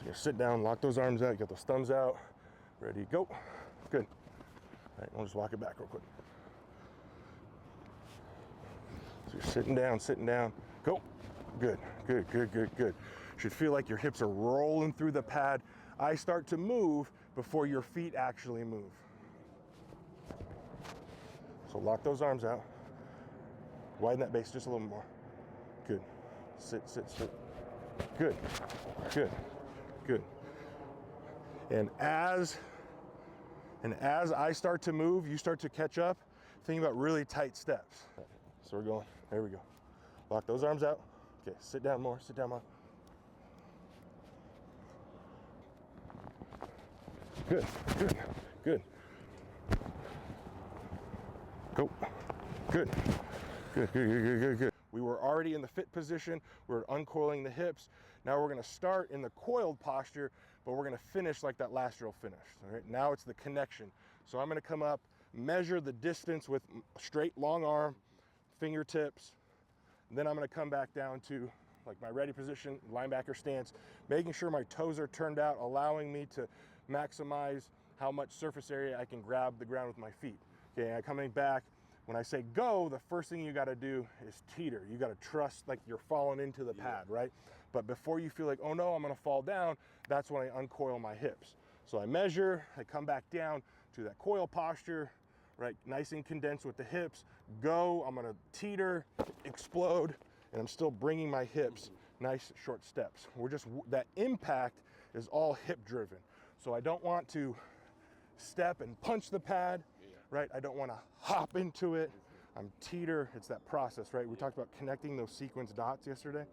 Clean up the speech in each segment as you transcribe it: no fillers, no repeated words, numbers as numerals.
So you're sit down, lock those arms out, get those thumbs out, ready, go. Good. All right, we'll just walk it back real quick. So you're sitting down, go. Good, good, good, good, good. Should feel like your hips are rolling through the pad. I start to move before your feet actually move. So lock those arms out. Widen that base just a little more. Good. Sit, sit, sit. Good, good, good. And as I start to move, you start to catch up. Think about really tight steps. So we're going, there we go. Lock those arms out. Okay, sit down more, sit down more. Good, good, good. Go, good, good, good, good, good, good, good. We were already in the fit position. We're uncoiling the hips. Now we're gonna start in the coiled posture, but we're gonna finish like that last drill finished. All right, now it's the connection. So I'm gonna come up, measure the distance with straight long arm, fingertips. And then I'm gonna come back down to like my ready position, linebacker stance, making sure my toes are turned out, allowing me to maximize how much surface area I can grab the ground with my feet. Okay, I'm coming back. When I say go, the first thing you gotta do is teeter. You gotta trust like you're falling into the pad, right? But before you feel like, oh no, I'm gonna fall down, that's when I uncoil my hips. So I measure, I come back down to that coil posture, right? Nice and condensed with the hips. Go, I'm gonna teeter, explode, and I'm still bringing my hips, nice short steps. That impact is all hip driven. So I don't want to step and punch the pad, right? I don't want to hop into it. I'm teeter, it's that process, right? We talked about connecting those sequence dots yesterday.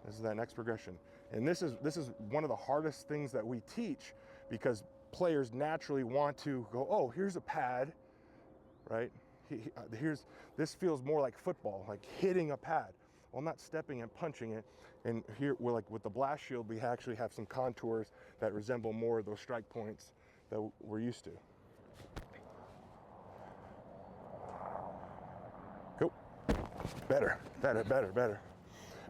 This is that next progression. And this is one of the hardest things that we teach, because players naturally want to go, oh, here's a pad, right? This feels more like football, like hitting a pad. Well, I'm not stepping and punching it. And here, we're like with the blast shield, we actually have some contours that resemble more of those strike points that we're used to. Go. Better, better, better, better.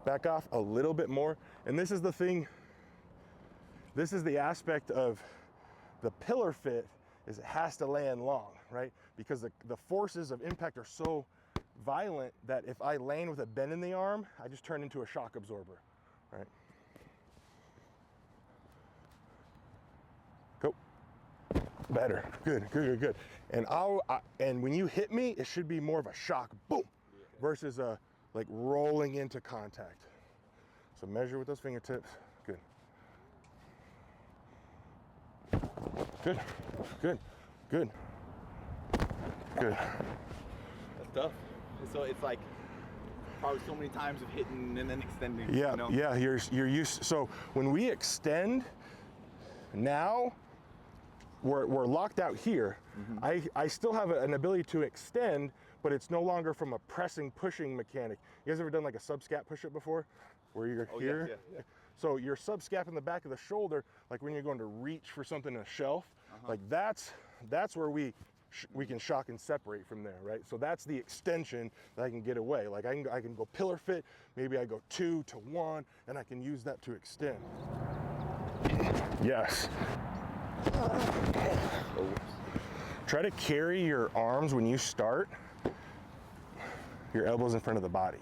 Back off a little bit more. And this is the thing, this is the aspect of the pillar fit, is it has to land long, right? Because the forces of impact are so violent that if I land with a bend in the arm, I just turn into a shock absorber, right? Go. Better. Good, good, good, good. And and when you hit me, it should be more of a shock, boom, versus a like rolling into contact. So measure with those fingertips. Good. Good, good, good, good. That's tough. So it's like probably so many times of hitting and then extending. Yeah, you know? yeah. You're used. So when we extend, now we're locked out here. Mm-hmm. I still have an ability to extend, but it's no longer from a pressing, pushing mechanic. You guys ever done like a sub-scap push-up before, where you're here? Yes, yeah. So your sub-scap in the back of the shoulder, like when you're going to reach for something in a shelf, like that's where we can shock and separate from there, right? So that's the extension that I can get away. Like I can go pillar fit, maybe I go 2 to 1, and I can use that to extend. Yes. Try to carry your arms when you start, your elbows in front of the body,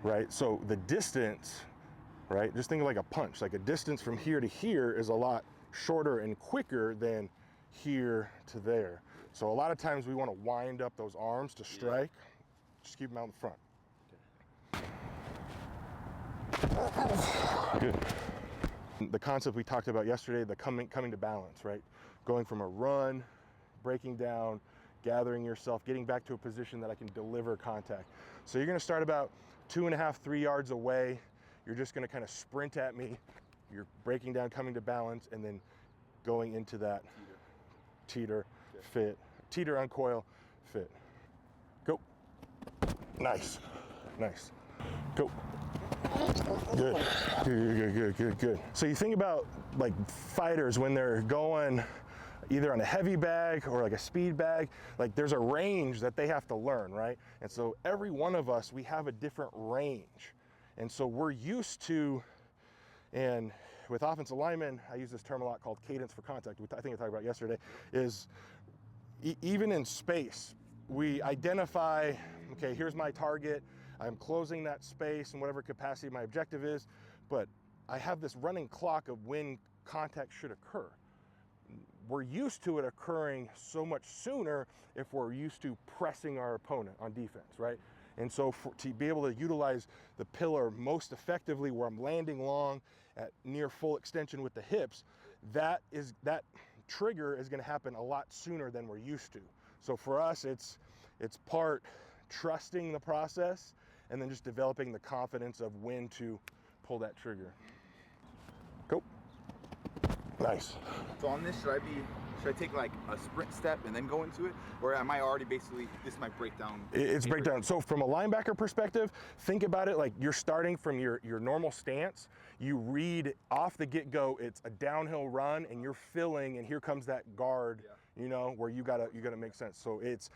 right? So the distance, right? Just think of like a punch, like a distance from here to here is a lot shorter and quicker than here to there. So a lot of times we want to wind up those arms to strike. Just keep them out in front. Good. The concept we talked about yesterday, the coming to balance, right? Going from a run, breaking down, gathering yourself, getting back to a position that I can deliver contact. So you're gonna start about 2.5, 3 yards away. You're just gonna kind of sprint at me. You're breaking down, coming to balance, and then going into that teeter, fit, teeter, uncoil, fit. Go. Nice, nice. Go. Good, good, good, good, good. So you think about like fighters when they're going either on a heavy bag or like a speed bag, like there's a range that they have to learn, right? And so every one of us, we have a different range. And so we're used to, and with offensive linemen, I use this term a lot called cadence for contact, which I think I talked about yesterday, is even in space, we identify, okay, here's my target, I'm closing that space in whatever capacity my objective is, but I have this running clock of when contact should occur. We're used to it occurring so much sooner if we're used to pressing our opponent on defense, right? And so to be able to utilize the pillar most effectively where I'm landing long at near full extension with the hips, that trigger is going to happen a lot sooner than we're used to. So for us, it's part trusting the process and then just developing the confidence of when to pull that trigger. Go. Nice. So on this, should I take like a sprint step and then go into it? Or am I already basically, this is my breakdown? It's breakdown. So from a linebacker perspective, think about it like you're starting from your normal stance. You read off the get-go, it's a downhill run and you're filling, and here comes that guard, you know, where you gotta make sense. So it's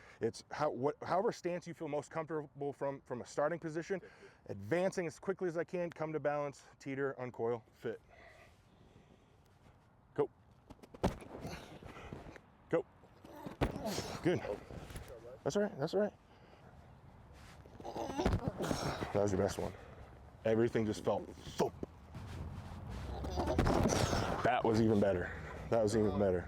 however stance you feel most comfortable from a starting position, advancing as quickly as I can, come to balance, teeter, uncoil, fit. Go. Go. Good. That's all right, that's all right. That was your best one. Everything just felt thump. That was even better. That was even better.